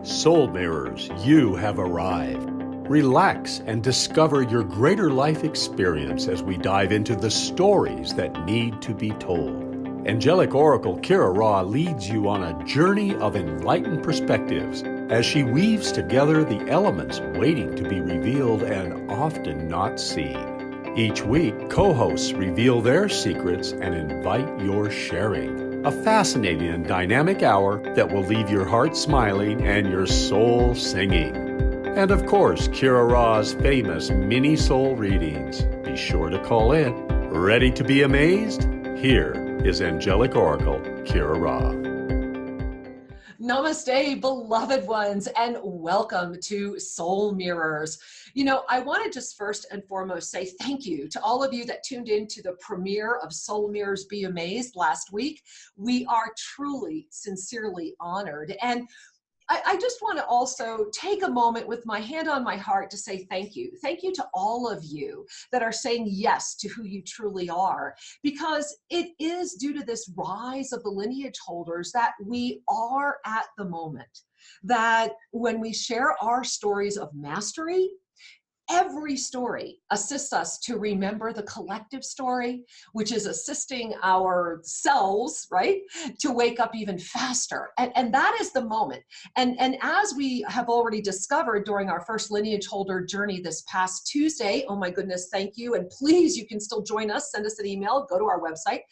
Soul Mirrors, you have arrived. Relax and discover your greater life experience as we dive into the stories that need to be told. Angelic Oracle Kira Raa leads you on a journey of enlightened perspectives as she weaves together the elements waiting to be revealed and often not seen. Each week, co-hosts reveal their secrets and invite your sharing. A fascinating and dynamic hour that will leave your heart smiling and your soul singing. And of course, Kira Raa's famous mini soul readings. Be sure to call in. Ready to be amazed? Here is Angelic Oracle Kira Raa. Namaste, beloved ones, and welcome to Soul Mirrors. You know, I want to just first and foremost say thank you to all of you that tuned in to the premiere of SoulMirrors Be AMAZED last week. We are truly, sincerely honored. And I just want to also take a moment with my hand on my heart to say thank you. Thank you to all of you that are saying yes to who you truly are, because it is due to this rise of the lineage holders that we are at the moment, that when we share our stories of mastery, every story assists us to remember the collective story, which is assisting ourselves, right, to wake up even faster. And that is the moment. And as we have already discovered during our first lineage holder journey this past Tuesday, oh my goodness, thank you. And please, you can still join us, send us an email, go to our website.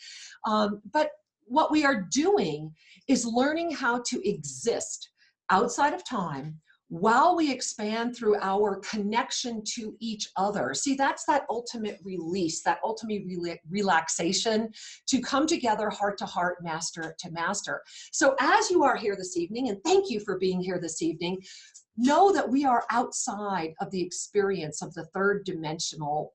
But what we are doing is learning how to exist outside of time while we expand through our connection to each other. See, that's that ultimate release, that ultimate relaxation to come together heart to heart, master to master. So as you are here this evening, and thank you for being here this evening, know that we are outside of the experience of the third dimensional,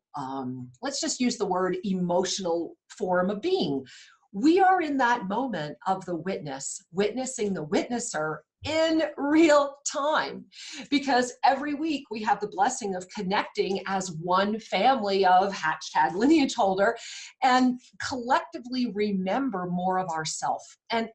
let's just use the word emotional form of being. We are in that moment of the witness, witnessing the witnesser in real time, because every week we have the blessing of connecting as one family of hashtag lineage holder and collectively remember more of ourself. And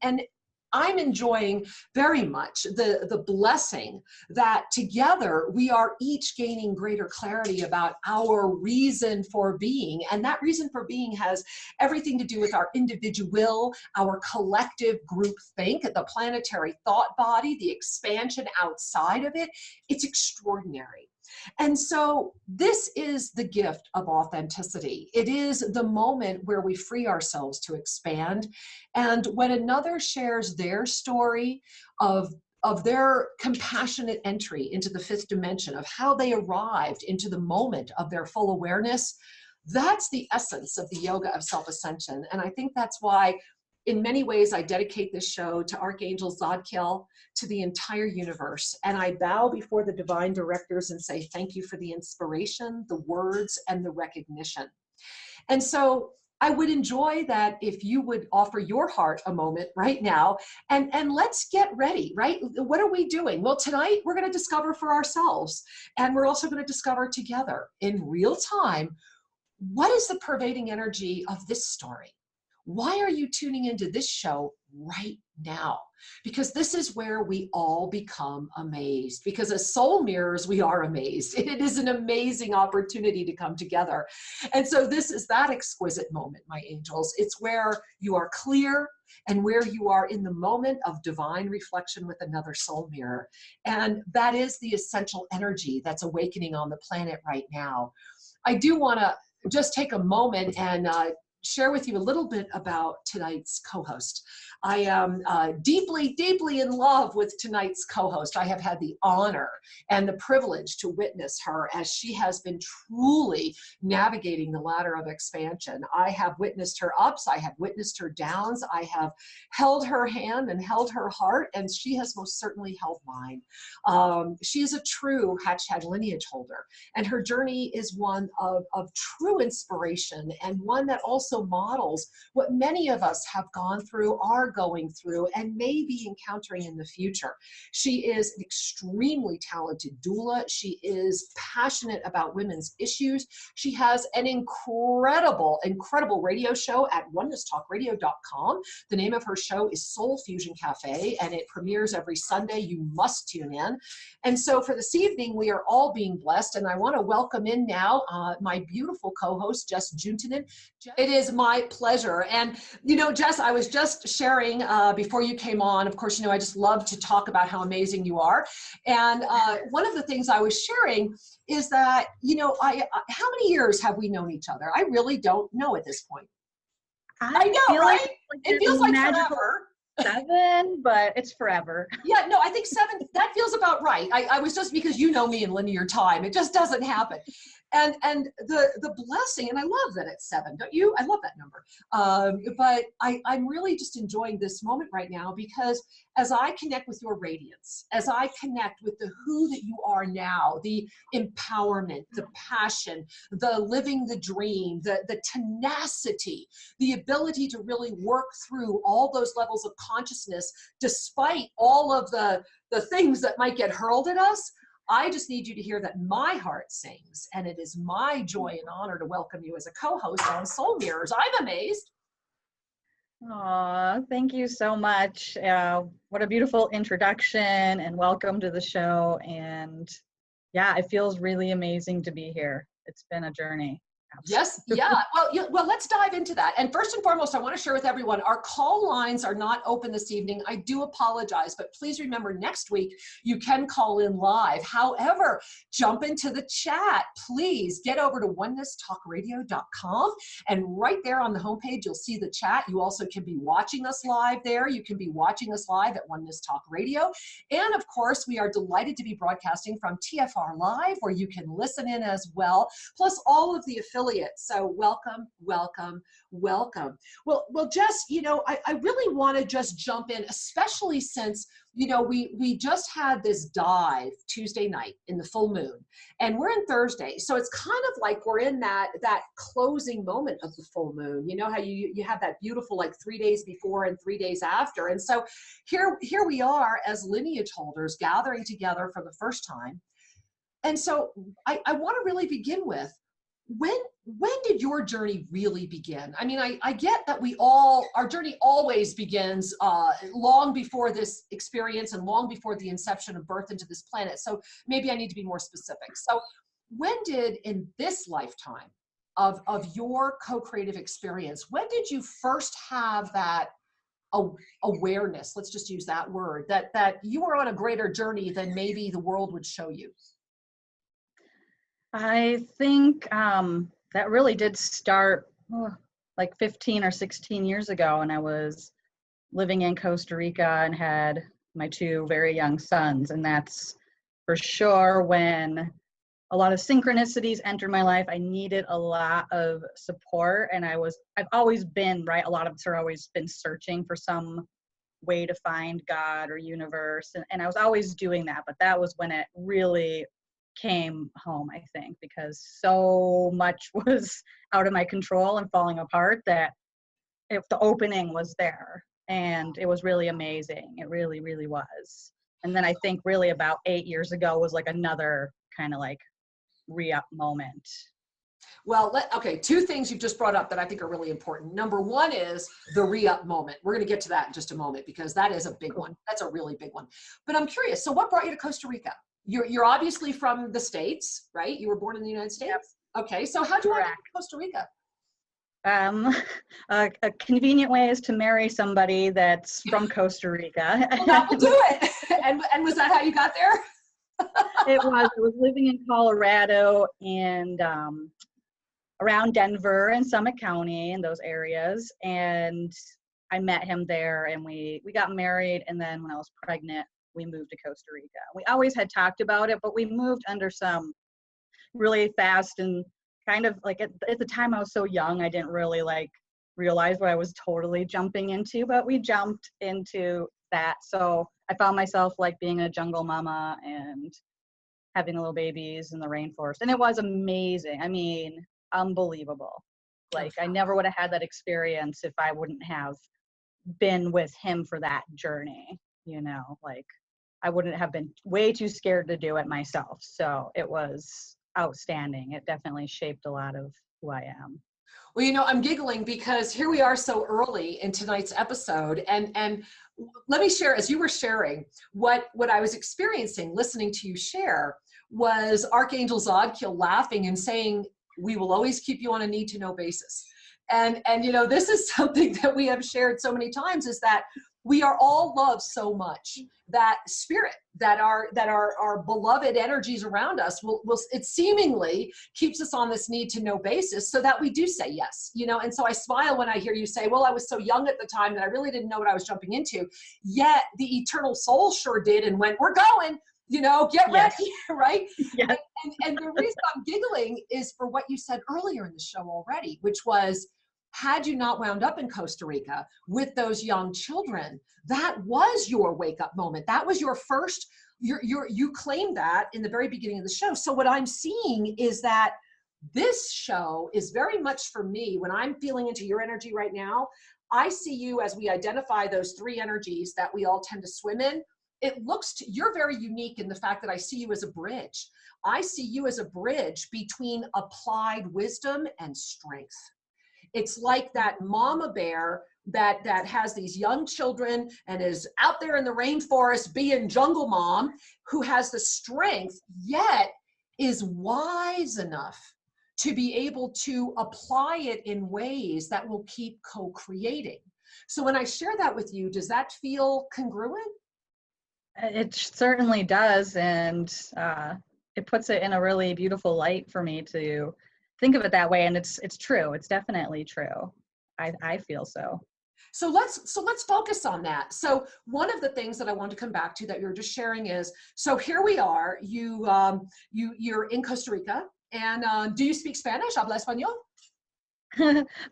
I'm enjoying very much the blessing that together we are each gaining greater clarity about our reason for being. And that reason for being has everything to do with our individual, our collective group think, the planetary thought body, the expansion outside of it. It's extraordinary. And so this is the gift of authenticity. It is the moment where we free ourselves to expand. And when another shares their story of their compassionate entry into the fifth dimension, of how they arrived into the moment of their full awareness, that's the essence of the Yoga of Self-Ascension. And I think that's why in many ways, I dedicate this show to Archangel Zadkiel, to the entire universe. And I bow before the divine directors and say, thank you for the inspiration, the words, and the recognition. And so I would enjoy that if you would offer your heart a moment right now, and let's get ready, right? What are we doing? Well, tonight we're going to discover for ourselves, and we're also going to discover together in real time, what is the pervading energy of this story? Why are you tuning into this show right now? Because this is where we all become amazed. Because as soul mirrors, we are amazed. It is an amazing opportunity to come together. And so this is that exquisite moment, my angels. It's where you are clear and where you are in the moment of divine reflection with another soul mirror. And that is the essential energy that's awakening on the planet right now. I do want to just take a moment and share with you a little bit about tonight's co-host. I am deeply, deeply in love with tonight's co-host. I have had the honor and the privilege to witness her as she has been truly navigating the ladder of expansion. I have witnessed her ups, I have witnessed her downs, I have held her hand and held her heart, and she has most certainly held mine. She is a true hashtag lineage holder, and her journey is one of true inspiration, and one that also also models what many of us have gone through, are going through, and may be encountering in the future. She is an extremely talented doula. She is passionate about women's issues. She has an incredible radio show at OnenessTalkRadio.com. The name of her show is Soul Fusion Cafe, and it premieres every Sunday. You must tune in. And so for this evening, we are all being blessed, and I want to welcome in now my beautiful co-host, Jess Juntenen. It is my pleasure. And, you know, Jess, I was just sharing before you came on, of course, you know, I just love to talk about how amazing you are. And one of the things I was sharing is that, you know, how many years have we known each other? I really don't know at this point. I know, right? It feels like forever. 7, but it's forever. Yeah, no, I think 7, that feels about right. I was just, because you know me in linear time, it just doesn't happen. And the blessing, and I love that it's 7, don't you? I love that number. But I'm really just enjoying this moment right now, because as I connect with your radiance, as I connect with the who that you are now, the empowerment, the passion, the living the dream, the tenacity, the ability to really work through all those levels of consciousness, despite all of the things that might get hurled at us, I just need you to hear that my heart sings, and it is my joy and honor to welcome you as a co-host on Soul Mirrors. I'm amazed. Aw, thank you so much. What a beautiful introduction, and welcome to the show. And yeah, it feels really amazing to be here. It's been a journey. Yes, yeah. Well, let's dive into that. And first and foremost, I want to share with everyone, our call lines are not open this evening. I do apologize, but please remember, next week you can call in live. However, jump into the chat. Please get over to OnenessTalkRadio.com, and right there on the homepage, you'll see the chat. You also can be watching us live there. You can be watching us live at Oneness Talk Radio. And of course, we are delighted to be broadcasting from TFR Live, where you can listen in as well, plus all of the affiliates. So welcome, welcome, welcome. Well, Jess, you know, I really want to just jump in, especially since, you know, we just had this dive Tuesday night in the full moon, and we're in Thursday. So it's kind of like we're in that closing moment of the full moon. You know how you have that beautiful, like, 3 days before and 3 days after. And so here we are as lineage holders gathering together for the first time. And so I want to really begin with, when did your journey really begin? I mean, I get that our journey always begins long before this experience and long before the inception of birth into this planet. So maybe I need to be more specific. So when did, in this lifetime of your co-creative experience, when did you first have that awareness, let's just use that word, that you were on a greater journey than maybe the world would show you? I think that really did start like 15 or 16 years ago, and I was living in Costa Rica and had my 2 very young sons. And that's for sure when a lot of synchronicities entered my life. I needed a lot of support, and I've always been, right, a lot of us are always been searching for some way to find God or universe, and I was always doing that. But that was when it really came home, I think, because so much was out of my control and falling apart, that if the opening was there, and it was really amazing. It really, really was. And then I think really about 8 years ago was like another kind of like re-up moment. Well, okay, 2 things you've just brought up that I think are really important. Number 1 is the re-up moment. We're going to get to that in just a moment, because that is a big one. That's a really big one. But I'm curious, so what brought you to Costa Rica? You're obviously from the States, right? You were born in the United States? Yep. Okay, so how'd you end up in Costa Rica? A convenient way is to marry somebody that's from Costa Rica. Well, that will do it. And was that how you got there? It was. I was living in Colorado and around Denver and Summit County and those areas, and I met him there, and we got married. And then when I was pregnant, we moved to Costa Rica. We always had talked about it, but we moved under some really fast, and kind of like at the time I was so young, I didn't really like realize what I was totally jumping into, but we jumped into that. So I found myself like being a jungle mama and having little babies in the rainforest. And it was amazing. I mean, unbelievable. Like I never would have had that experience if I wouldn't have been with him for that journey, you know, like I wouldn't have been way too scared to do it myself. So it was outstanding. It definitely shaped a lot of who I am. Well, you know, I'm giggling because here we are so early in tonight's episode, and let me share, as you were sharing, what I was experiencing listening to you share was Archangel Zadkiel laughing and saying, "We will always keep you on a need-to-know basis." And you know, this is something that we have shared so many times, is that we are all loved so much that spirit, that our beloved energies around us will it seemingly keeps us on this need to know basis, so that we do say yes, you know. And so I smile when I hear you say, well, I was so young at the time that I really didn't know what I was jumping into, yet the eternal soul sure did and went, we're going, you know, get ready, right? Yes. And the reason I'm giggling is for what you said earlier in the show already, which was, had you not wound up in Costa Rica with those young children, that was your wake up moment. That was your first, you claimed that in the very beginning of the show. So what I'm seeing is that this show is very much for me, when I'm feeling into your energy right now, I see you as we identify those three energies that we all tend to swim in. It looks to, you're very unique in the fact that I see you as a bridge. I see you as a bridge between applied wisdom and strength. It's like that mama bear that has these young children and is out there in the rainforest being jungle mom, who has the strength, yet is wise enough to be able to apply it in ways that will keep co-creating. So when I share that with you, does that feel congruent? It certainly does. And it puts it in a really beautiful light for me to think of it that way. And it's true. It's definitely true. I feel so. So let's focus on that. So one of the things that I want to come back to that you're just sharing is, so here we are, you're in Costa Rica, and do you speak Spanish? ¿Habla español?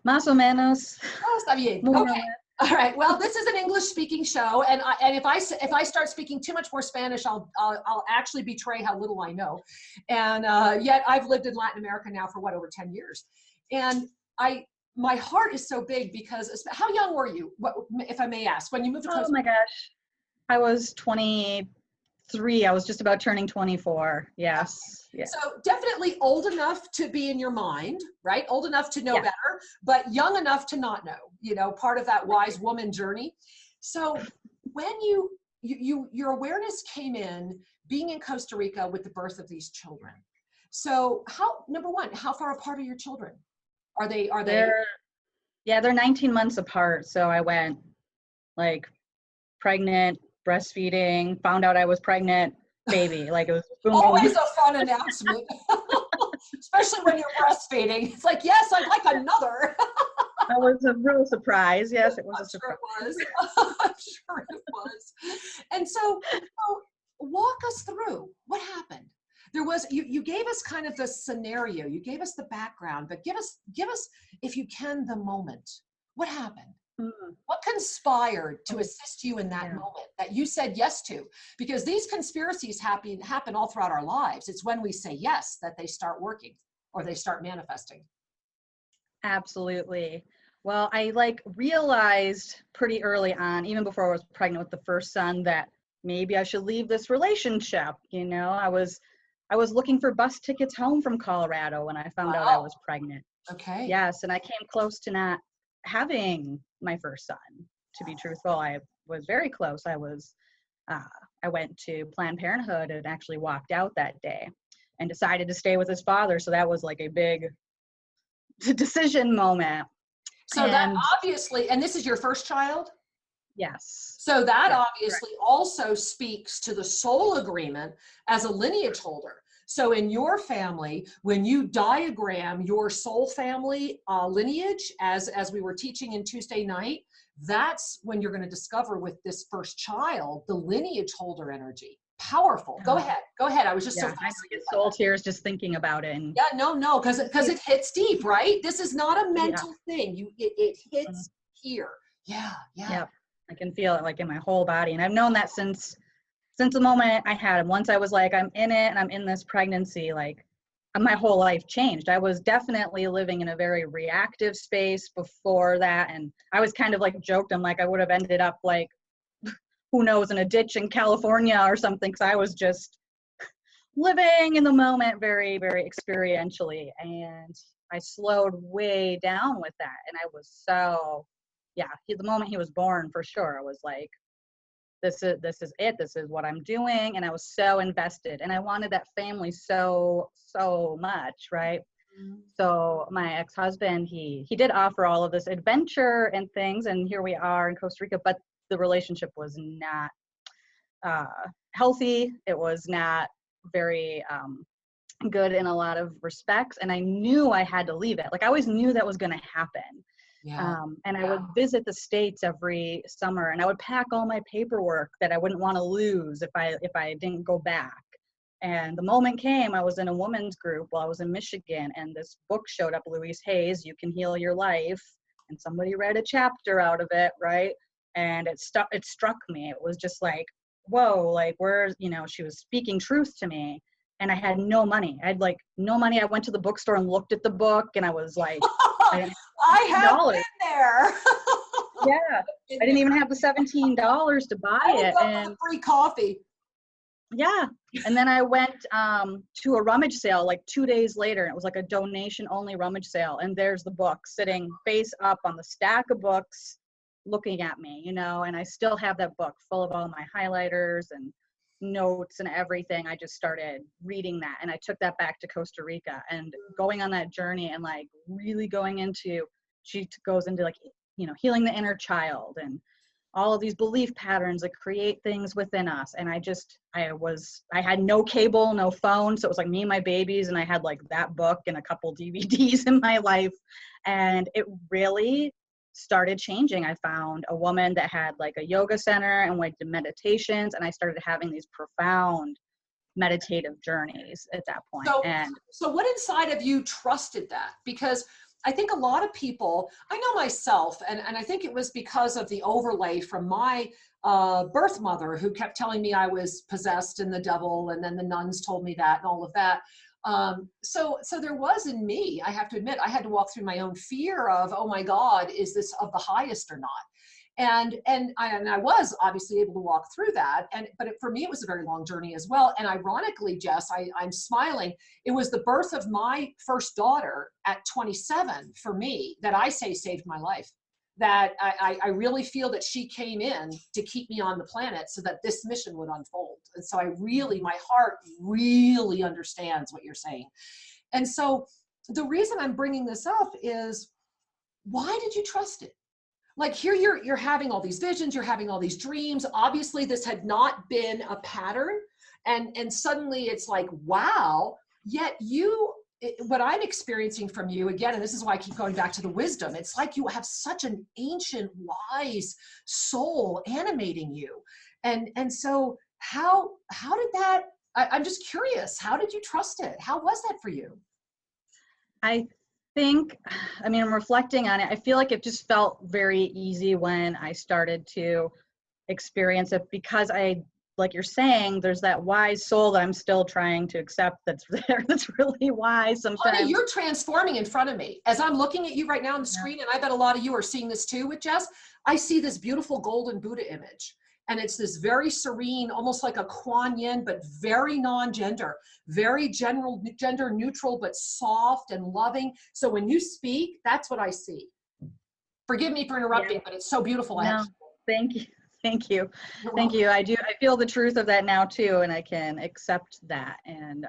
Más o menos. Oh, está bien. Okay. All right. Well, this is an English-speaking show, and if I start speaking too much more Spanish, I'll actually betray how little I know. And yet I've lived in Latin America now for over 10 years, and my heart is so big because, how young were you, if I may ask, when you moved to Costa Rica? Oh my gosh, I was 23. I was just about turning 24. Yes. Yeah. So definitely old enough to be in your mind, right? Old enough to know better, but young enough to not know, you know, part of that wise woman journey. So when your awareness came in being in Costa Rica with the birth of these children. So number one, how far apart are your children? Are they? They're 19 months apart. So I went like pregnant, breastfeeding, found out I was pregnant, baby. Like it was boom. Always a fun announcement, especially when you're breastfeeding. It's like, yes, I'd like another. That was a real surprise. Yes, it was a surprise. Sure it was. I'm sure it was. And so walk us through what happened. There was, you gave us kind of the scenario, you gave us the background, but give us, if you can, the moment. What happened? What conspired to assist you in that moment that you said yes to? Because these conspiracies happen all throughout our lives. It's when we say yes that they start working or they start manifesting. Absolutely. Well, I realized pretty early on, even before I was pregnant with the first son, that maybe I should leave this relationship. You know, I was looking for bus tickets home from Colorado when I found out I was pregnant. Okay. Yes, and I came close to not having my first son. To be truthful, I was very close. I went to Planned Parenthood and actually walked out that day and decided to stay with his father. So that was like a big decision moment. So that obviously, and this is your first child? Yes. So that obviously also speaks to the soul agreement as a lineage holder. So in your family, when you diagram your soul family lineage, as we were teaching in Tuesday night, that's when you're going to discover with this first child, the lineage holder energy. Powerful. Go ahead. I was just so fascinated. I get soul tears just thinking about it. And no, because it hits deep, right? This is not a mental thing. It hits here. Yeah. Yep. I can feel it like in my whole body. And I've known that since the moment I had him. Once I was like, I'm in it and I'm in this pregnancy, like my whole life changed. I was definitely living in a very reactive space before that. And I was kind of like joked, I'm like, I would have ended up like, who knows, in a ditch in California or something. Cause I was just living in the moment very, very experientially. And I slowed way down with that. And I was so, the moment he was born, for sure, I was like, this is it. This is what I'm doing. And I was so invested, and I wanted that family so much. Right. Mm-hmm. So my ex-husband, he did offer all of this adventure and things. And here we are in Costa Rica, but the relationship was not healthy. It was not very good in a lot of respects. And I knew I had to leave it. Like, I always knew that was going to happen. Yeah. And I would visit the States every summer, and I would pack all my paperwork that I wouldn't want to lose if I didn't go back. And the moment came, I was in a women's group while I was in Michigan, and this book showed up, Louise Hay's You Can Heal Your Life. And somebody read a chapter out of it, right? And it struck me. It was just like, whoa, like, where, she was speaking truth to me. And I had no money. I had like no money. I went to the bookstore and looked at the book, and I was like, I have been there. Yeah. I didn't even have the $17 to buy it. And free coffee. Yeah. And then I went to a rummage sale like 2 days later. And it was like a donation only rummage sale. And there's the book sitting face up on the stack of books looking at me, and I still have that book full of all my highlighters and notes and everything. I just started reading that, and I took that back to Costa Rica and going on that journey, and like really going into, she goes into like, healing the inner child and all of these belief patterns that create things within us. And I had no cable, no phone. So it was like me and my babies, and I had like that book and a couple DVDs in my life. And it really started changing. I found a woman that had like a yoga center and went to meditations, and I started having these profound meditative journeys at that point. So what inside of you trusted that? Because I think a lot of people, I know myself, and I think it was because of the overlay from my birth mother, who kept telling me I was possessed and the devil, and then the nuns told me that and all of that. So there was in me, I have to admit, I had to walk through my own fear of, oh my God, is this of the highest or not? And I was obviously able to walk through that. But for me, it was a very long journey as well. And ironically, Jess, I'm smiling. It was the birth of my first daughter at 27 for me that I say saved my life. That I really feel that she came in to keep me on the planet so that this mission would unfold. And so my heart really understands what you're saying. And so the reason I'm bringing this up is, why did you trust it? Like, here you're having all these visions, you're having all these dreams. Obviously this had not been a pattern. And suddenly it's like, wow, yet what I'm experiencing from you, again, and this is why I keep going back to the wisdom, it's like you have such an ancient, wise soul animating you. And so how did that, I'm just curious, how did you trust it? How was that for you? I'm reflecting on it. I feel like it just felt very easy when I started to experience it, because like you're saying, there's that wise soul that I'm still trying to accept that's there, that's really wise sometimes. Honey, you're transforming in front of me. As I'm looking at you right now on the screen, and I bet a lot of you are seeing this too with Jess, I see this beautiful golden Buddha image. And it's this very serene, almost like a Kuan Yin, but very non-gender, very gender neutral, but soft and loving. So when you speak, that's what I see. Forgive me for interrupting, but it's so beautiful. No, thank you. Thank you. Thank you. I feel the truth of that now too, and I can accept that. And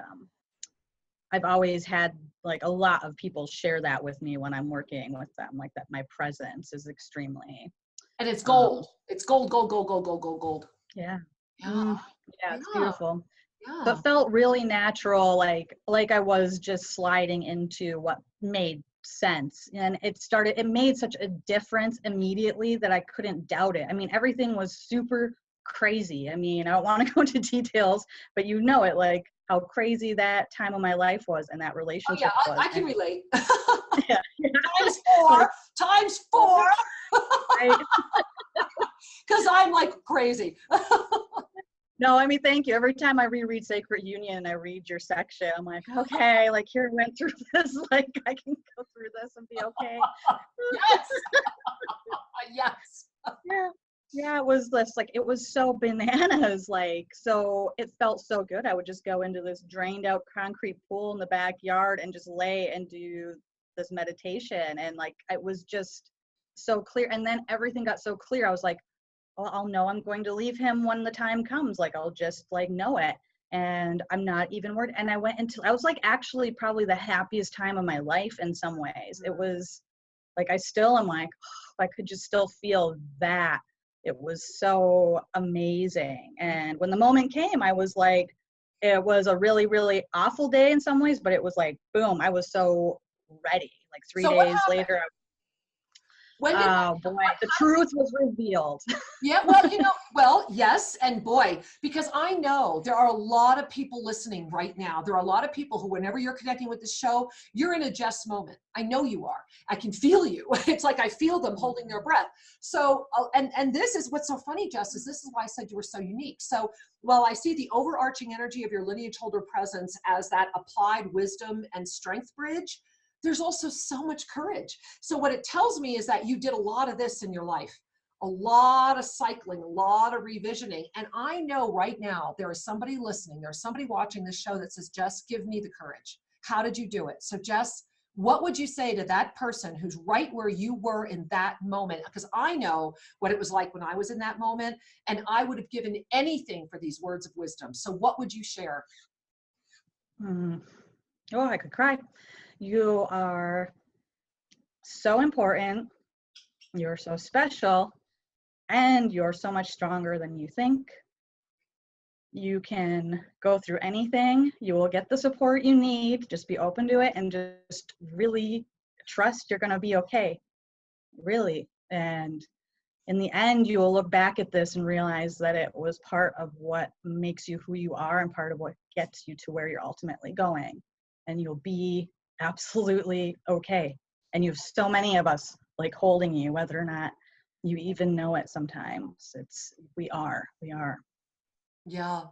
I've always had like a lot of people share that with me when I'm working with them, like that my presence is extremely. And it's gold. It's gold, gold, gold, gold, gold, gold, gold. Yeah. Yeah, it's beautiful. Yeah. But felt really natural, like I was just sliding into what made sense. And it made such a difference immediately that I couldn't doubt it. I mean, everything was super crazy. I mean, I don't want to go into details, but it, like how crazy that time of my life was and that relationship was. I can relate. Yeah. Times four. Because I'm like crazy. No, I mean, thank you. Every time I reread Sacred Union and I read your section, I'm like, okay, like here I went through this, like I can go through this and be okay. Yes. Yes. Yeah, it was this, like, it was so bananas, like, so it felt so good. I would just go into this drained out concrete pool in the backyard and just lay and do this meditation. And like, it was just so clear. And then everything got so clear. I was like, well, I'll know I'm going to leave him when the time comes. Like, I'll just like know it. And I'm not even worried. And I was like actually probably the happiest time of my life in some ways. It was like, I still am like, I could just still feel that. It was so amazing. And when the moment came, I was like, it was a really, really awful day in some ways, but it was like, boom, I was so ready. Like 3 days later, When did the truth was revealed. Yeah, well, yes, and boy, because I know there are a lot of people listening right now. There are a lot of people who, whenever you're connecting with the show, you're in a Jess moment. I know you are. I can feel you. It's like I feel them holding their breath. So, and this is what's so funny, Jess, is this is why I said you were so unique. So, while I see the overarching energy of your lineage holder presence as that applied wisdom and strength bridge, there's also so much courage. So what it tells me is that you did a lot of this in your life, a lot of cycling, a lot of revisioning. And I know right now there is somebody listening, there's somebody watching this show that says, Jess, give me the courage. How did you do it? So Jess, what would you say to that person who's right where you were in that moment? Because I know what it was like when I was in that moment, and I would have given anything for these words of wisdom. So what would you share? Oh, I could cry. You are so important. You're so special. And you're so much stronger than you think. You can go through anything. You will get the support you need. Just be open to it and just really trust you're going to be okay. Really. And in the end, you will look back at this and realize that it was part of what makes you who you are and part of what gets you to where you're ultimately going. And you'll be absolutely okay. And you have so many of us like holding you, whether or not you even know it sometimes. We are. Yeah.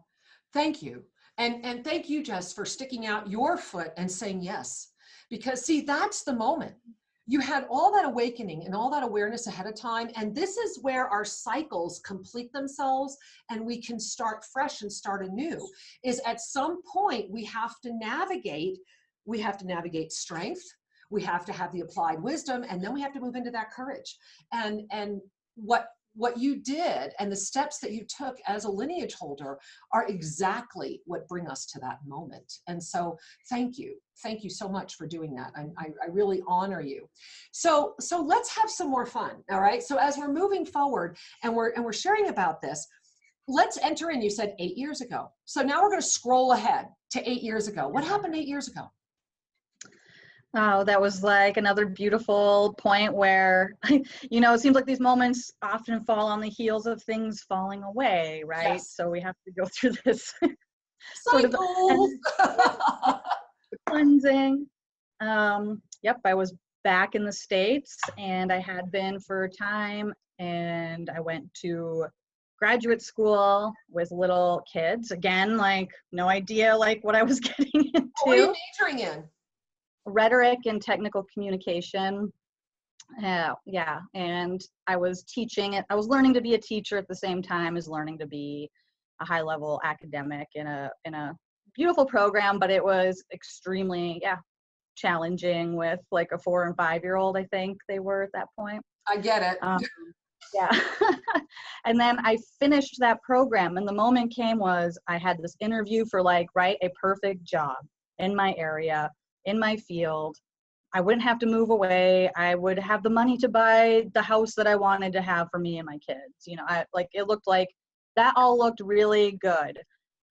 Thank you. And thank you, Jess, for sticking out your foot and saying yes. Because see, that's the moment. You had all that awakening and all that awareness ahead of time. And this is where our cycles complete themselves and we can start fresh and start anew. Is at some point we have to navigate strength. We have to have the applied wisdom, and then we have to move into that courage. And what you did and the steps that you took as a lineage holder are exactly what bring us to that moment. And so thank you so much for doing that. I really honor you. So let's have some more fun. All right. So as we're moving forward and we're sharing about this, let's enter in. You said 8 years ago. So now we're going to scroll ahead to 8 years ago. What happened 8 years ago? Oh, that was like another beautiful point where, you know, it seems like these moments often fall on the heels of things falling away, right? Yes. So we have to go through this sort of cleansing. Yep, I was back in the States, and I had been for a time, and I went to graduate school with little kids. Again, like no idea like what I was getting into. What were you majoring in? Rhetoric and technical communication. Yeah, and I was teaching it. I was learning to be a teacher at the same time as learning to be a high-level academic in a beautiful program, but it was extremely challenging with like a 4 and 5 year old. I think they were at that point. I get it. Yeah. And then I finished that program, and the moment came was I had this interview for like a perfect job in my area, in my field. I wouldn't have to move away. I would have the money to buy the house that I wanted to have for me and my kids. You know, it looked like that all looked really good.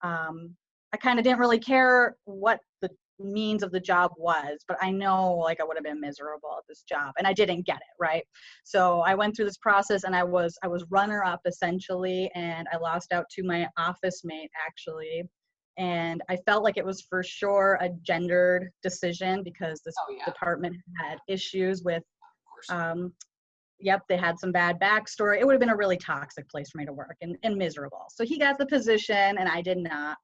I kind of didn't really care what the means of the job was, but I know like I would have been miserable at this job, and I didn't get it, right? So I went through this process, and I was runner up essentially, and I lost out to my office mate actually. And I felt like it was for sure a gendered decision because this department had issues with yep, they had some bad backstory. It would have been a really toxic place for me to work and miserable. So he got the position and I did not.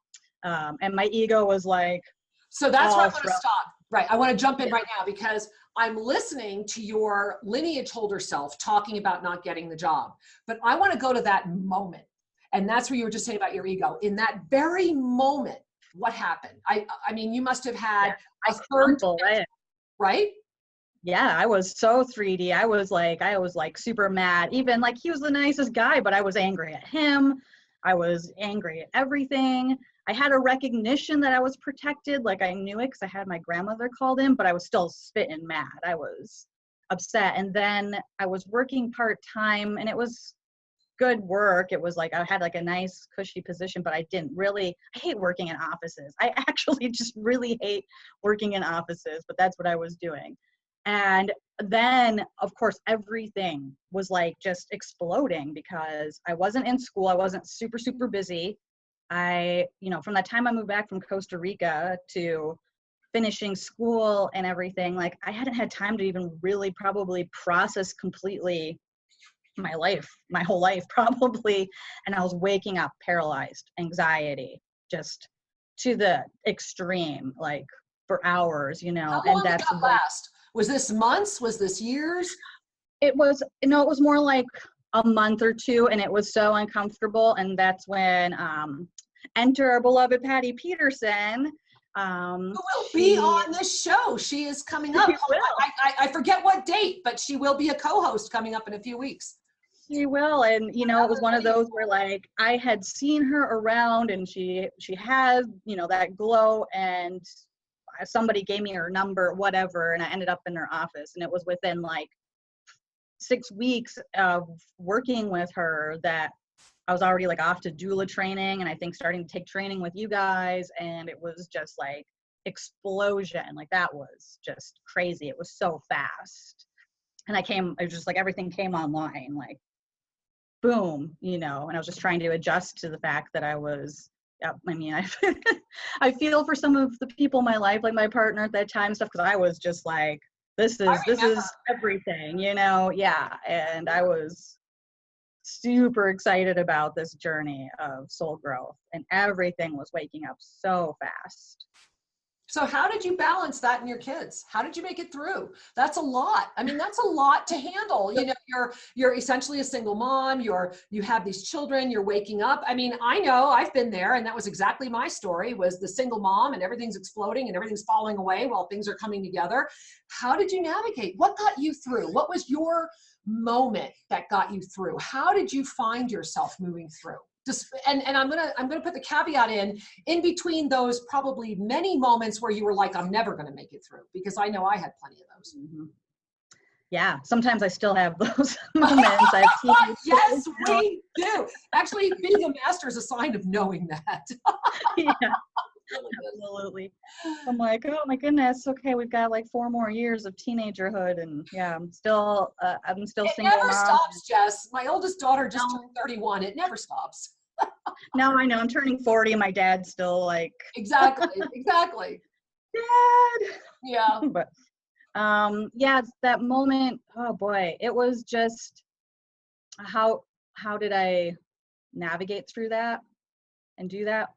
And my ego was like, so that's where I want to stop. Right. I want to jump in right now because I'm listening to your lineage holder self talking about not getting the job, but I want to go to that moment. And that's where you were just saying about your ego. In that very moment, what happened? I mean, you must have had a third, right? Yeah, I was so 3D. I was like super mad. Even like he was the nicest guy, but I was angry at him. I was angry at everything. I had a recognition that I was protected. Like I knew it because I had my grandmother called in, but I was still spitting mad. I was upset. And then I was working part-time and it was good work. It was like, I had like a nice cushy position, but I hate working in offices. I actually just really hate working in offices, but that's what I was doing. And then of course, everything was like just exploding because I wasn't in school. I wasn't super, super busy. From the time I moved back from Costa Rica to finishing school and everything, like I hadn't had time to even really probably process completely my whole life probably. And I was waking up paralyzed, anxiety, just to the extreme, like for hours, How long did that last? Was this months? Was this years? It was more like a month or two, and it was so uncomfortable. And that's when enter our beloved Patty Peterson. Who will be on this show. She is coming up. I forget what date, but she will be a co-host coming up in a few weeks. She will. And, it was one of those where like I had seen her around and she had, that glow, and somebody gave me her number, whatever. And I ended up in her office, and it was within like 6 weeks of working with her that I was already like off to doula training, and I think starting to take training with you guys. And it was just like explosion. Like that was just crazy. It was so fast. And it was just like everything came online, like boom, and I was just trying to adjust to the fact that I was, I feel for some of the people in my life, like my partner at that time and stuff, because I was just like, this is everything, yeah. And I was super excited about this journey of soul growth, and everything was waking up so fast. So how did you balance that in your kids? How did you make it through? That's a lot. I mean, that's a lot to handle. You're essentially a single mom. You have these children, you're waking up. I mean, I know I've been there, and that was exactly my story, was the single mom, and everything's exploding and everything's falling away while things are coming together. How did you navigate? What got you through? What was your moment that got you through? How did you find yourself moving through? And I'm gonna put the caveat in between those probably many moments where you were like, I'm never gonna make it through, because I know I had plenty of those. Mm-hmm. Yeah, sometimes I still have those moments. Yes, we do. Actually, being a master is a sign of knowing that. Yeah, absolutely. I'm like, oh my goodness. Okay, we've got like 4 more years of teenagerhood, and yeah, I'm still single. It never stops, Jess. My oldest daughter just turned 31. It never stops. No, I know. I'm turning 40, and my dad's still like. Exactly. Dad. Yeah. But yeah, that moment. Oh boy, it was just how did I navigate through that and do that?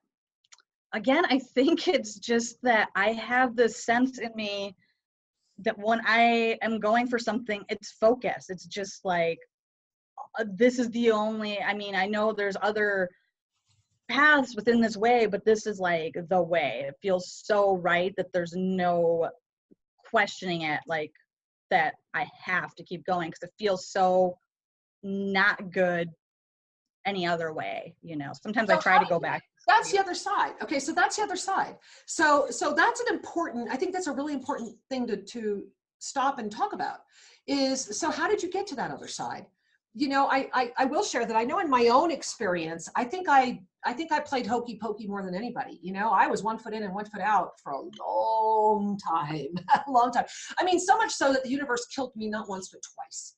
Again, I think it's just that I have this sense in me that when I am going for something, it's focus. It's just like, this is the only, I know there's other paths within this way, but this is like the way. It feels so right that there's no questioning it, like that I have to keep going, because it feels so not good any other way, Sometimes I try to go back. That's the other side. Okay, so that's the other side. So that's I think that's a really important thing to stop and talk about is, so how did you get to that other side? I will share that I know in my own experience, I think I played hokey pokey more than anybody. I was 1 foot in and 1 foot out for a long time, I mean, so much so that the universe killed me not once, but twice,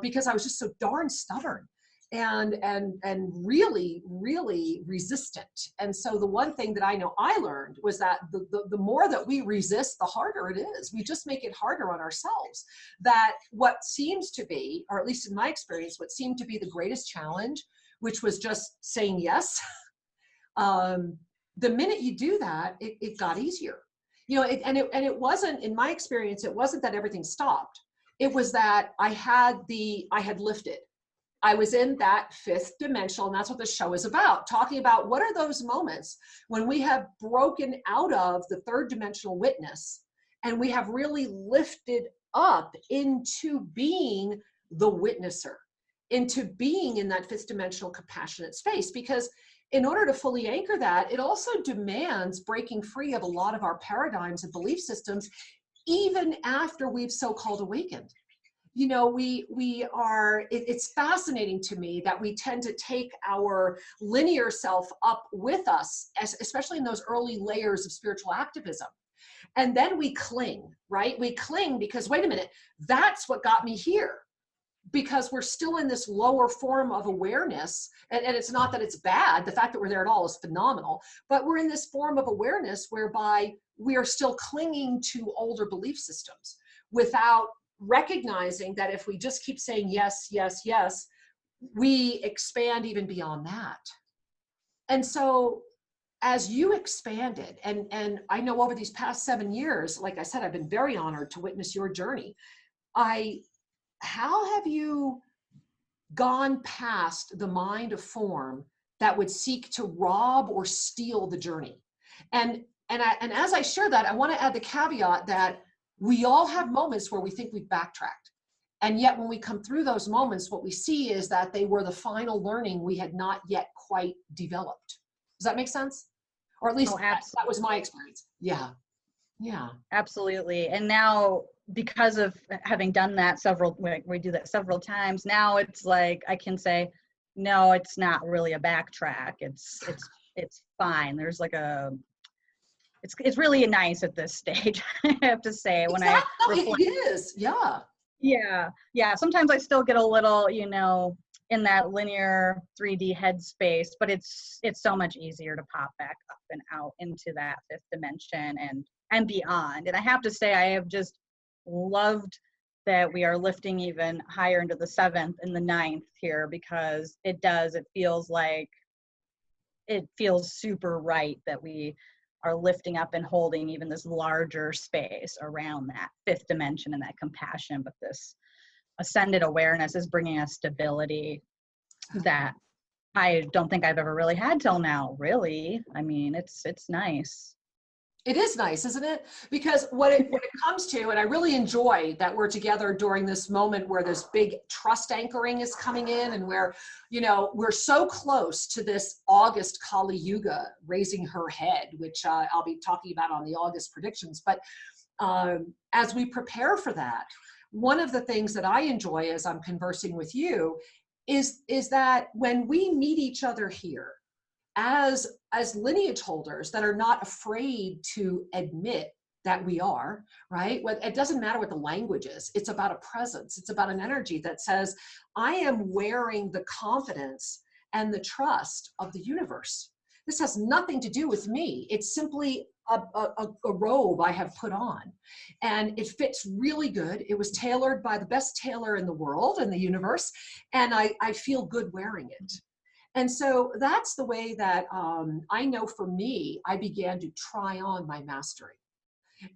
because I was just so darn stubborn. and really, really resistant. And so the one thing that I know I learned was that the more that we resist, the harder it is. We just make it harder on ourselves. That what seems to be, or at least in my experience, what seemed to be the greatest challenge, which was just saying yes, the minute you do that, it got easier. You know, it wasn't, in my experience, it wasn't that everything stopped. It was that I had lifted. I was in that fifth dimensional, and that's what the show is about, talking about what are those moments when we have broken out of the third dimensional witness and we have really lifted up into being the witnesser, into being in that fifth dimensional compassionate space. Because in order to fully anchor that, it also demands breaking free of a lot of our paradigms and belief systems, even after we've so-called awakened. You know, it's fascinating to me that we tend to take our linear self up with us, especially in those early layers of spiritual activism. And then we cling, right? We cling because, wait a minute, that's what got me here. Because we're still in this lower form of awareness. And it's not that it's bad. The fact that we're there at all is phenomenal. But we're in this form of awareness whereby we are still clinging to older belief systems without recognizing that if we just keep saying yes, yes, yes, we expand even beyond that. And so as you expanded, and I know over these past 7 years, like I said, I've been very honored to witness your journey. How have you gone past the mind of form that would seek to rob or steal the journey? And as I share that, I want to add the caveat that we all have moments where we think we've backtracked. And yet when we come through those moments, what we see is that they were the final learning we had not yet quite developed. Does that make sense? Or at least that was my experience. Yeah. Yeah. Absolutely. And now, because of having done that we do that several times, now it's like I can say, no, it's not really a backtrack. It's fine. There's like it's really nice at this stage, I have to say. When it is, yeah. Yeah. Sometimes I still get a little, in that linear 3D headspace, but it's so much easier to pop back up and out into that fifth dimension and beyond. And I have to say, I have just loved that we are lifting even higher into the seventh and the ninth here, because it feels super right that we are lifting up and holding even this larger space around that fifth dimension and that compassion. But this ascended awareness is bringing us stability that I don't think I've ever really had till now, really. I mean, it's nice. It is nice, isn't it? Because when it comes to, and I really enjoy that we're together during this moment where this big trust anchoring is coming in, and where, we're so close to this August Kali Yuga raising her head, which I'll be talking about on the August predictions. But as we prepare for that, one of the things that I enjoy as I'm conversing with you is that when we meet each other here, as lineage holders that are not afraid to admit that we are, right? It doesn't matter what the language is. It's about a presence. It's about an energy that says, I am wearing the confidence and the trust of the universe. This has nothing to do with me. It's simply a robe I have put on, and it fits really good. It was tailored by the best tailor in the world and the universe, and I feel good wearing it. And so that's the way that I know for me, I began to try on my mastery.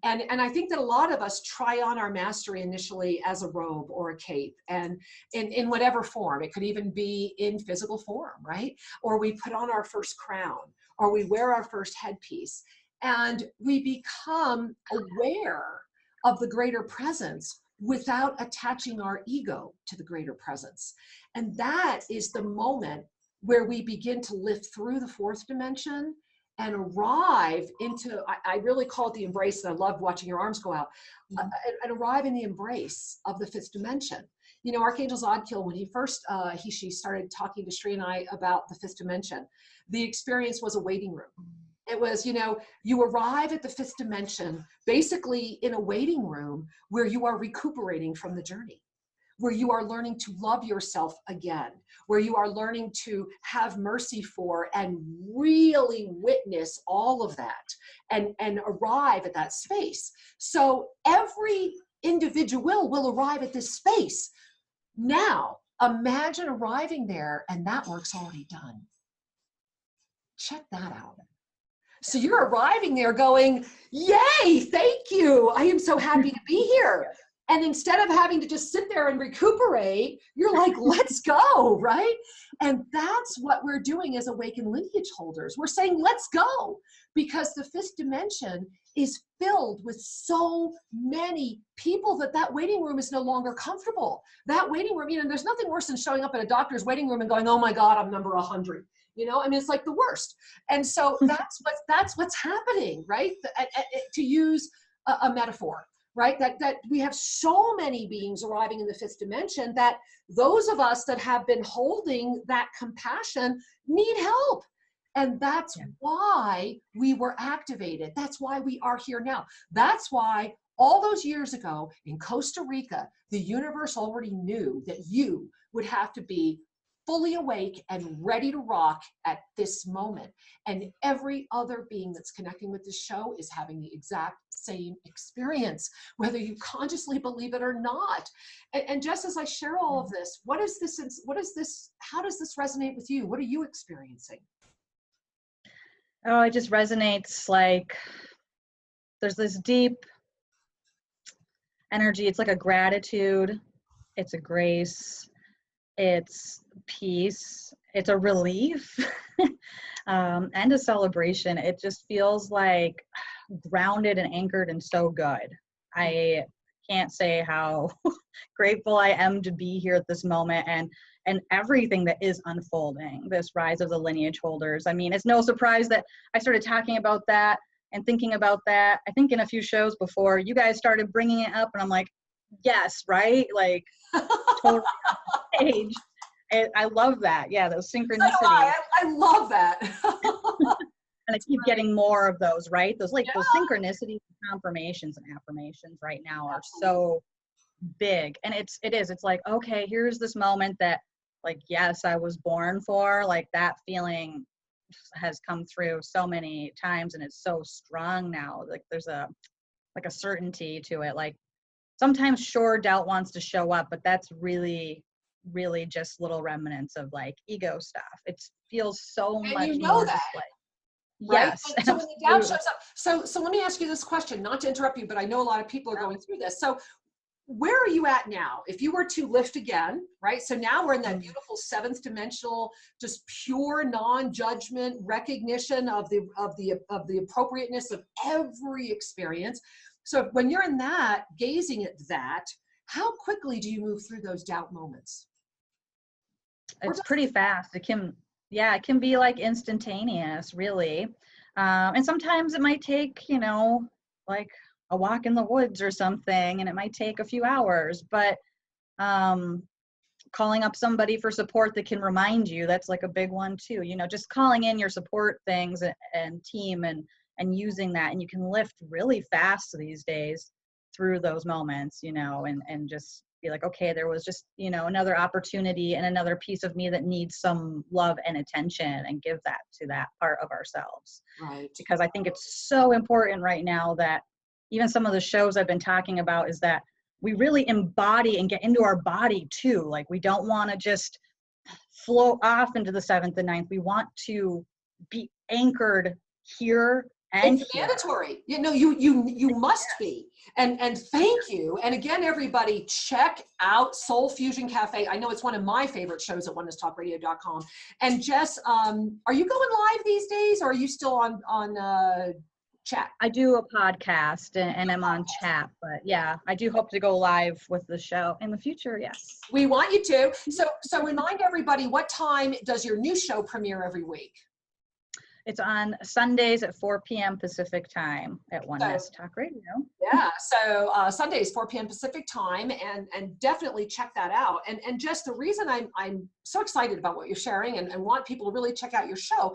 And I think that a lot of us try on our mastery initially as a robe or a cape, and in whatever form. It could even be in physical form, right? Or we put on our first crown, or we wear our first headpiece, and we become aware of the greater presence without attaching our ego to the greater presence. And that is the moment where we begin to lift through the fourth dimension and arrive into, I really call it the embrace, and I love watching your arms go out, and arrive in the embrace of the fifth dimension. Archangel Zadkiel, when she started talking to Sri and I about the fifth dimension, the experience was a waiting room. It was, you arrive at the fifth dimension, basically in a waiting room where you are recuperating from the journey, where you are learning to love yourself again, where you are learning to have mercy for and really witness all of that and arrive at that space. So every individual will arrive at this space. Now, imagine arriving there and that work's already done. Check that out. So you're arriving there going, yay, thank you. I am so happy to be here. And instead of having to just sit there and recuperate, you're like, let's go, right? And that's what we're doing as awakened lineage holders. We're saying, let's go, because the fifth dimension is filled with so many people that waiting room is no longer comfortable. That waiting room, there's nothing worse than showing up at a doctor's waiting room and going, oh my God, I'm number 100. It's like the worst. And so that's what's happening, right? To use a metaphor, right? That we have so many beings arriving in the fifth dimension that those of us that have been holding that compassion need help. And that's why we were activated. That's why we are here now. That's why all those years ago in Costa Rica, the universe already knew that you would have to be fully awake and ready to rock at this moment. And every other being that's connecting with this show is having the exact same experience, whether you consciously believe it or not. And just as I share all of this, how does this resonate with you? What are you experiencing? Oh, it just resonates like there's this deep energy. It's like a gratitude. It's a grace. It's peace. It's a relief and a celebration. It just feels like grounded and anchored and so good. I can't say how grateful I am to be here at this moment and everything that is unfolding, this rise of the lineage holders. I mean, it's no surprise that I started talking about that and thinking about that. I think in a few shows before, you guys started bringing it up and I'm like, yes, right? Like, totally on stage. I love that. Yeah, those synchronicities. So I love that. And I keep getting more of those, right? Those synchronicities, confirmations, and affirmations right now are so big. And it's like, okay, here's this moment that, like, yes, I was born for. Like, that feeling has come through so many times and it's so strong now. Like, there's a certainty to it. Like, sometimes sure, doubt wants to show up, but that's really just little remnants of like ego stuff. It feels so much more that. Right? Yes. So when the doubt shows up, so let me ask you this question, not to interrupt you, but I know a lot of people are going through this. So where are you at now? If you were to lift again, right? So now we're in that beautiful seventh dimensional, just pure non-judgment recognition of the appropriateness of every experience. So when you're in that, gazing at that, how quickly do you move through those doubt moments? It's pretty fast. It can be like instantaneous, really. And sometimes it might take, like a walk in the woods or something, and it might take a few hours, but calling up somebody for support that can remind you, that's like a big one too. Just calling in your support things and team and using that, and you can lift really fast these days through those moments, and just be like, okay, there was just, another opportunity and another piece of me that needs some love and attention, and give that to that part of ourselves. Right. Because I think it's so important right now that even some of the shows I've been talking about is that we really embody and get into our body too. Like, we don't want to just float off into the seventh and ninth. We want to be anchored here. And it's mandatory. You must be. And thank you. And again, everybody, check out Soul Fusion Cafe. I know it's one of my favorite shows at OnenessTalkRadio.com. And Jess, are you going live these days, or are you still on chat? I do a podcast and I'm on chat, but yeah, I do hope to go live with the show in the future. Yes. We want you to. So remind everybody, what time does your new show premiere every week? It's on Sundays at 4 p.m. Pacific time at Oneness Talk Radio. Yeah, so Sundays, 4 p.m. Pacific time, and definitely check that out. And just the reason I'm so excited about what you're sharing and want people to really check out your show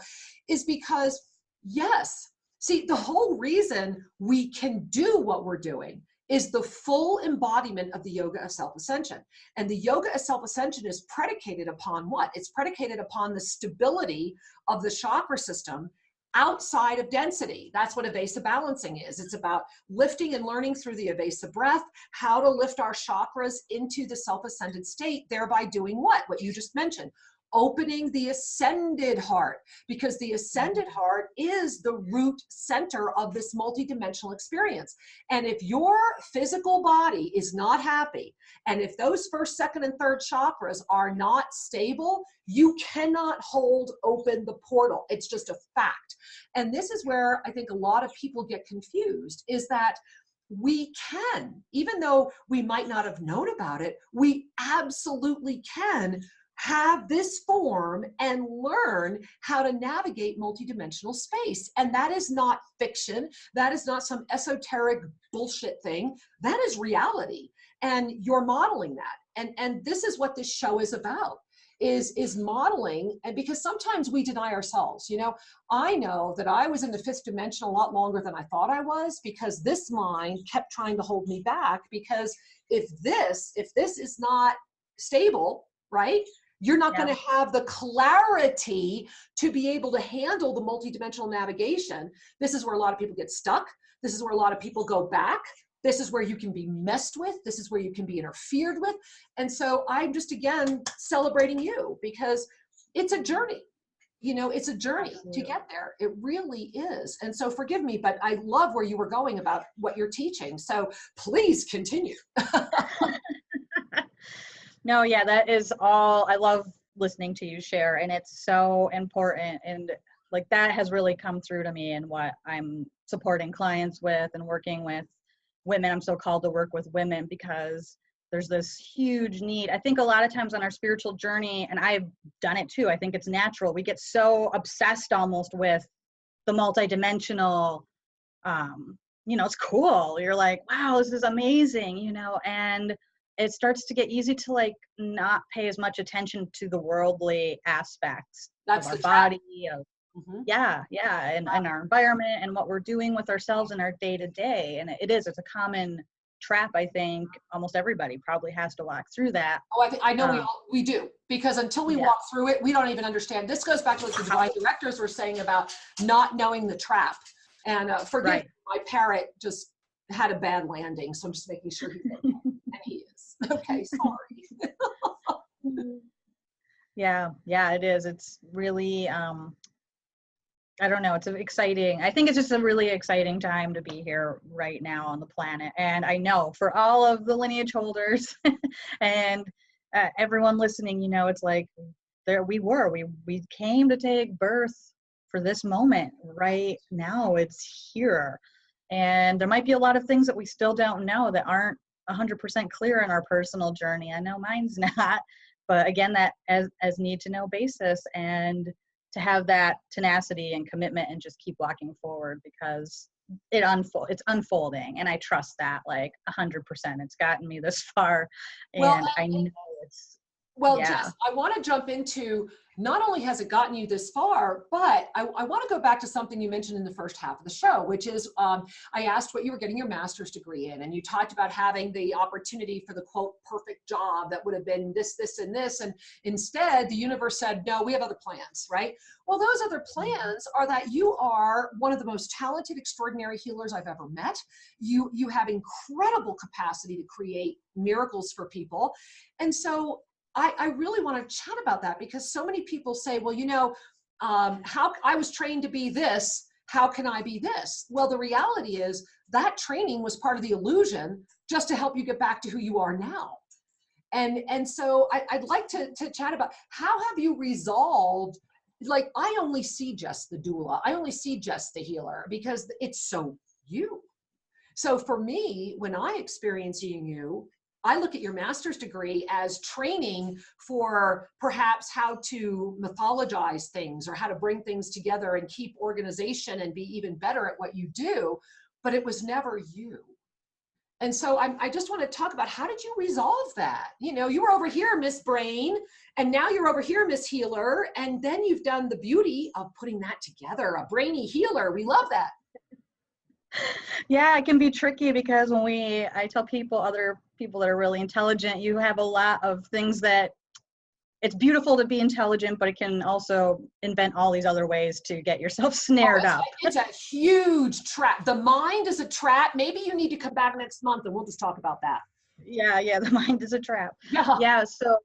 is because, yes, see, the whole reason we can do what we're doing is the full embodiment of the Yoga of Self-Ascension. And the Yoga of Self-Ascension is predicated upon what? It's predicated upon the stability of the chakra system outside of density. That's what evasive balancing is. It's about lifting and learning through the evasive breath, how to lift our chakras into the self-ascended state, thereby doing what? What you just mentioned. Opening the ascended heart, because the ascended heart is the root center of this multidimensional experience. And if your physical body is not happy, and if those first, second, and third chakras are not stable, you cannot hold open the portal. It's just a fact. And this is where I think a lot of people get confused, is that we can, even though we might not have known about it, we absolutely can have this form and learn how to navigate multidimensional space. And that is not fiction. That is not some esoteric bullshit thing. That is reality. And you're modeling that. And this is what this show is about, is modeling. And because sometimes we deny ourselves, you know, I know that I was in the fifth dimension a lot longer than I thought I was, because this mind kept trying to hold me back. Because if this is not stable, right? You're not going to have the clarity to be able to handle the multidimensional navigation. This is where a lot of people get stuck. This is where a lot of people go back. This is where you can be messed with. This is where you can be interfered with. And so I'm just, again, celebrating you, because it's a journey. You know, it's a journey to get there. It really is. And so forgive me, but I love where you were going about what you're teaching. So please continue. No, yeah, that is all. I love listening to you share, and it's so important. And like, that has really come through to me in what I'm supporting clients with and working with women. I'm so called to work with women because there's this huge need. I think a lot of times on our spiritual journey, and I've done it too, I think it's natural. We get so obsessed almost with the multidimensional, you know, it's cool. You're like, wow, this is amazing, you know, and it starts to get easy to like not pay as much attention to the worldly aspects of our body, of, and our environment and what we're doing with ourselves in our day to day. And it's a common trap. I think almost everybody probably has to walk through that. Oh, I know we do, because until we walk through it, we don't even understand. This goes back to what the divine directors were saying about not knowing the trap. And forgive me, my parrot just had a bad landing, so I'm just making sure he's okay. And he is. Okay, sorry. Yeah, it is. It's really, I don't know, it's exciting. I think it's just a really exciting time to be here right now on the planet. And I know for all of the lineage holders and everyone listening, you know, it's like we came to take birth for this moment right now. It's here. And there might be a lot of things that we still don't know that aren't 100% clear in our personal journey. I know mine's not, but again, that as need to know basis, and to have that tenacity and commitment and just keep walking forward, because it's unfolding, and I trust that like 100%. It's gotten me this far, and I know it's. Well, Jess, I want to jump into, not only has it gotten you this far, but I want to go back to something you mentioned in the first half of the show, which is I asked what you were getting your master's degree in, and you talked about having the opportunity for the quote perfect job that would have been this, this, and this, and instead the universe said, no, we have other plans, right? Well, those other plans are that you are one of the most talented, extraordinary healers I've ever met. You have incredible capacity to create miracles for people. And so I really want to chat about that, because so many people say, well, you know, how I was trained to be this, how can I be this? Well, the reality is that training was part of the illusion just to help you get back to who you are now. And so I'd like to chat about, how have you resolved, like, I only see just the doula, I only see just the healer, because it's so you. So for me, when I experience seeing you, I look at your master's degree as training for perhaps how to mythologize things, or how to bring things together and keep organization and be even better at what you do, but it was never you. And so I just want to talk about, how did you resolve that? You know, you were over here, Miss Brain, and now you're over here, Miss Healer, and then you've done the beauty of putting that together, a brainy healer. We love that. Yeah, it can be tricky because I tell people, other people that are really intelligent, you have a lot of things that it's beautiful to be intelligent, but it can also invent all these other ways to get yourself snared up. It's a huge trap. The mind is a trap. Maybe you need to come back next month and we'll just talk about that. Yeah, the mind is a trap. Yeah. So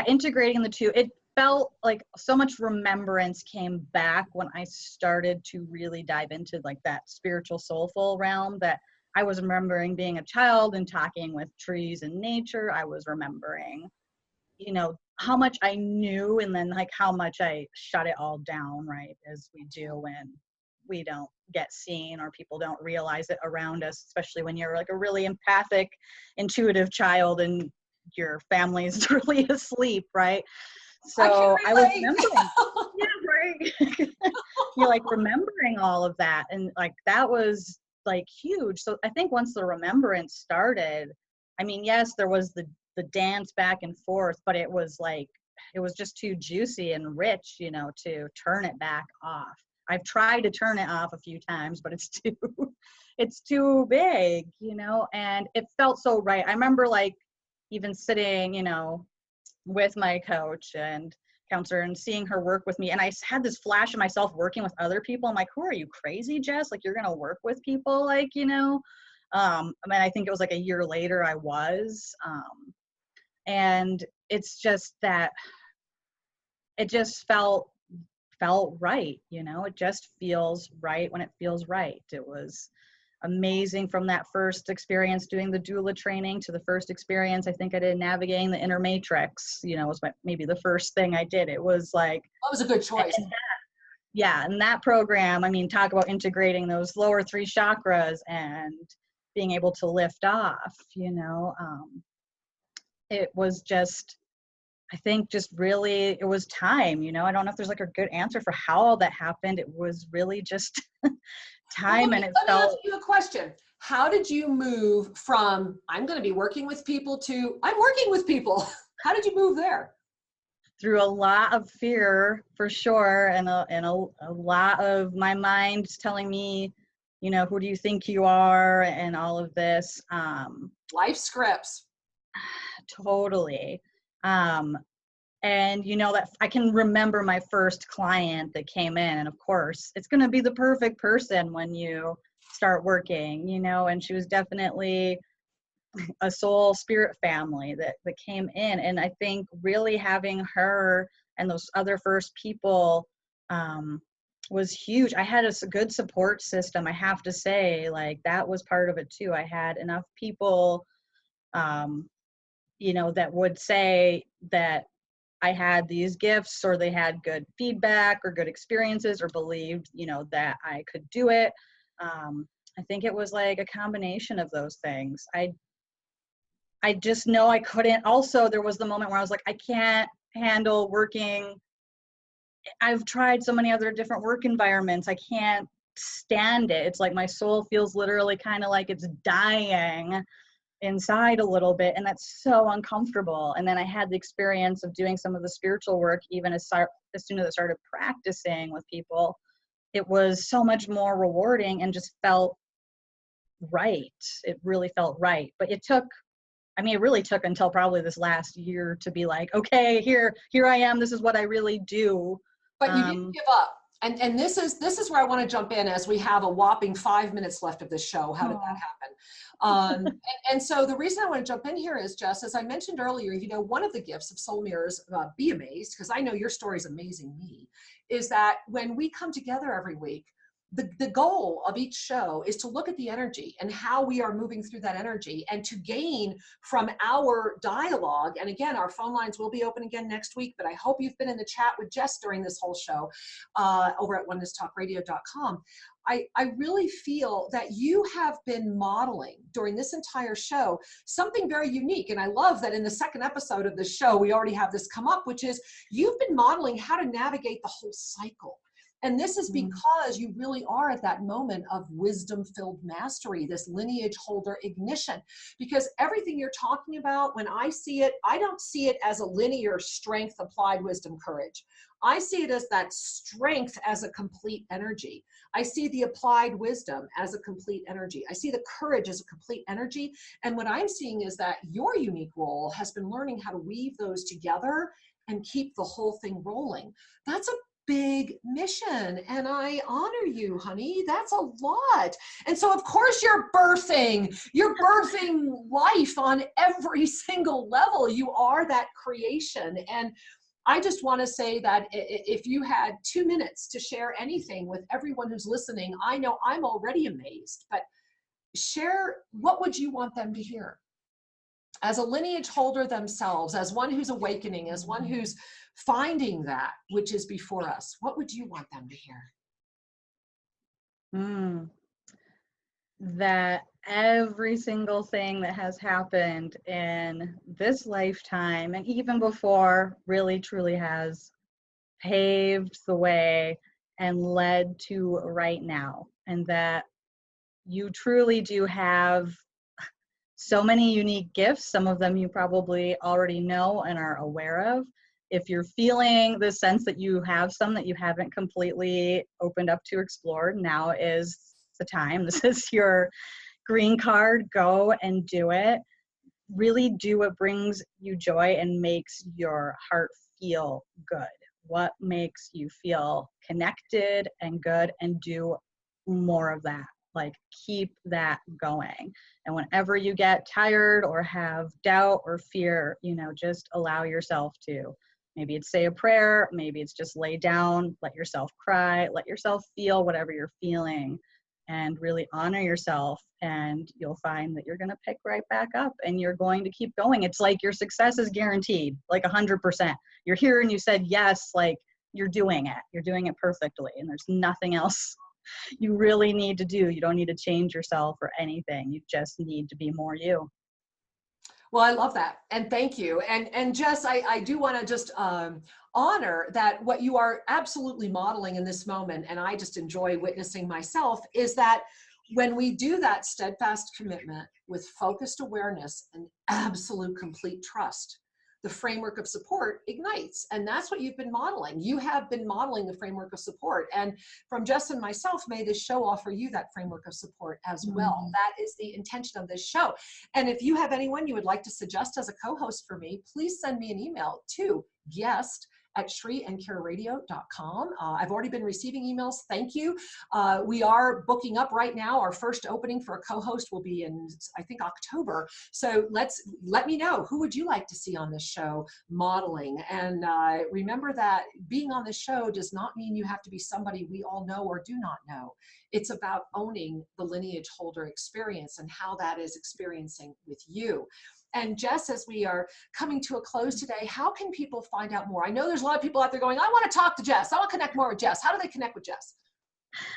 integrating the two, it felt like so much remembrance came back when I started to really dive into like that spiritual soulful realm, that I was remembering being a child and talking with trees and nature. I was remembering, how much I knew, and then like how much I shut it all down, right, as we do when we don't get seen or people don't realize it around us, especially when you're like a really empathic, intuitive child and your family is really asleep, right? So I was remembering, right? You're like remembering all of that, and like that was like huge. So I think once the remembrance started, I mean, yes, there was the dance back and forth, but it was just too juicy and rich, to turn it back off. I've tried to turn it off a few times, but it's too big, and it felt so right. I remember like even sitting, with my coach and counselor and seeing her work with me. And I had this flash of myself working with other people. I'm like, who are you, crazy, Jess? Like, you're going to work with people, like, I mean, I think it was like a year later I was, and it's just that it just felt right. It just feels right when it feels right. It was amazing from that first experience doing the doula training to the first experience I think I did navigating the inner matrix, was maybe the first thing I did. It was like, that was a good choice. And that program, I mean, talk about integrating those lower 3 chakras and being able to lift off, it was just, I think just really, it was time, I don't know if there's like a good answer for how all that happened. It was really just time. Let me ask you a question. How did you move from, I'm going to be working with people, to I'm working with people? How did you move there? Through a lot of fear, for sure. And a lot of my mind telling me, who do you think you are? And all of this. Life scripts. Totally. And that I can remember my first client that came in, and of course it's going to be the perfect person when you start working, and she was definitely a soul spirit family that came in. And I think really having her and those other first people was huge. I had a good support system, I have to say, like that was part of it too. I had enough people that would say that I had these gifts, or they had good feedback or good experiences, or believed, that I could do it. I think it was like a combination of those things. I just know I couldn't. Also, there was the moment where I was like, I can't handle working. I've tried so many other different work environments. I can't stand it. It's like my soul feels literally kind of like it's dying inside a little bit, and that's so uncomfortable. And then I had the experience of doing some of the spiritual work, even as soon as I started practicing with people. It was so much more rewarding and just felt right. It really felt right. But it really took until probably this last year to be like, okay, here I am. This is what I really do. But you didn't give up. And this is where I want to jump in, as we have a whopping 5 minutes left of this show. How did that happen? And so the reason I want to jump in here is, Jess, as I mentioned earlier, one of the gifts of SoulMirrors, Be Amazed, because I know your story is amazing me, is that when we come together every week, the goal of each show is to look at the energy and how we are moving through that energy, and to gain from our dialogue. And again, our phone lines will be open again next week, but I hope you've been in the chat with Jess during this whole show over at onenesstalkradio.com. I really feel that you have been modeling during this entire show something very unique. And I love that in the second episode of the show, we already have this come up, which is you've been modeling how to navigate the whole cycle. And this is because you really are at that moment of wisdom-filled mastery, this lineage holder ignition. Because everything you're talking about, when I see it, I don't see it as a linear strength, applied wisdom, courage. I see it as that strength as a complete energy. I see the applied wisdom as a complete energy. I see the courage as a complete energy. And what I'm seeing is that your unique role has been learning how to weave those together and keep the whole thing rolling. That's a big mission, and I honor you, honey. That's a lot. And so of course you're birthing life on every single level. You are that creation. And I just want to say that if you had 2 minutes to share anything with everyone who's listening, I know I'm already amazed, but share, what would you want them to hear? As a lineage holder themselves, as one who's awakening, as one who's finding that which is before us, what would you want them to hear? That every single thing that has happened in this lifetime and even before really truly has paved the way and led to right now, and that you truly do have so many unique gifts. Some of them you probably already know and are aware of. If you're feeling the sense that you have some that you haven't completely opened up to explore, now is the time. This is your green card. Go and do it. Really do what brings you joy and makes your heart feel good. What makes you feel connected and good, and do more of that. Like, keep that going. And whenever you get tired or have doubt or fear, just allow yourself to. Maybe it's say a prayer, maybe it's just lay down, let yourself cry, let yourself feel whatever you're feeling, and really honor yourself. And you'll find that you're going to pick right back up and you're going to keep going. It's like your success is guaranteed, like 100%. You're here and you said yes, like you're doing it. You're doing it perfectly. And there's nothing else you really need to do. You don't need to change yourself or anything. You just need to be more you. Well, I love that. And thank you. And Jess, I do want to just honor that what you are absolutely modeling in this moment, and I just enjoy witnessing myself, is that when we do that steadfast commitment with focused awareness and absolute complete trust, the framework of support ignites. And that's what you've been modeling. You have been modeling the framework of support. And from Jess and myself, may this show offer you that framework of support as well. That is the intention of this show. And if you have anyone you would like to suggest as a co-host for me, please send me an email to guest@SriandKiraRadio.com. I've already been receiving emails. Thank you. We are booking up right now. Our first opening for a co-host will be in, I think, October. So let me know, who would you like to see on this show modeling? And remember that being on this show does not mean you have to be somebody we all know or do not know. It's about owning the lineage holder experience and how that is experiencing with you. And Jess, as we are coming to a close today, how can people find out more? I know there's a lot of people out there going, I want to talk to Jess. I want to connect more with Jess. How do they connect with Jess?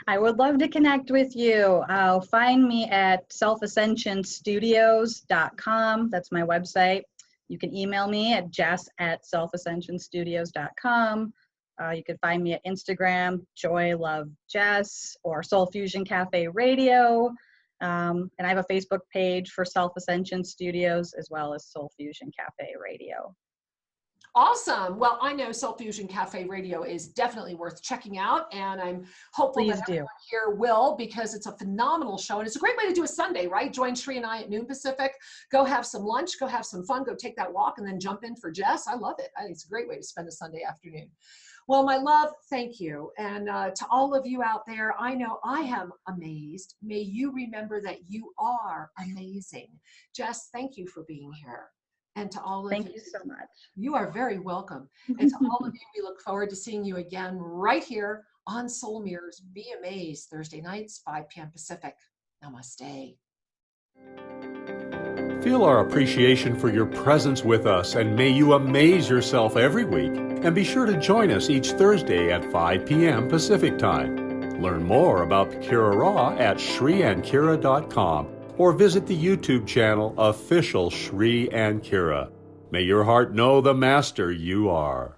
I would love to connect with you. Find me at selfascensionstudios.com. That's my website. You can email me at jess@selfascensionstudios.com. You can find me at Instagram, Joy Love Jess, or Soul Fusion Cafe Radio. And I have a Facebook page for Self-Ascension Studios as well as Soul Fusion Cafe Radio. Awesome. Well, I know Soul Fusion Cafe Radio is definitely worth checking out, and I'm hopeful that everyone here will, because it's a phenomenal show, and it's a great way to do a Sunday, right? Join Sri and I at noon Pacific, go have some lunch, go have some fun, go take that walk, and then jump in for Jess. I love it. I think it's a great way to spend a Sunday afternoon. Well, my love, thank you. And to all of you out there, I know I am amazed. May you remember that you are amazing. Jess, thank you for being here. And to all of you. Thank you so much. You are very welcome. And to all of you, we look forward to seeing you again right here on SoulMirrors Be Amazed, Thursday nights, 5 p.m. Pacific. Namaste. Feel our appreciation for your presence with us, and may you amaze yourself every week. And be sure to join us each Thursday at 5 p.m. Pacific Time. Learn more about Kira Raa at SriandKira.com or visit the YouTube channel Official Sri and Kira. May your heart know the master you are.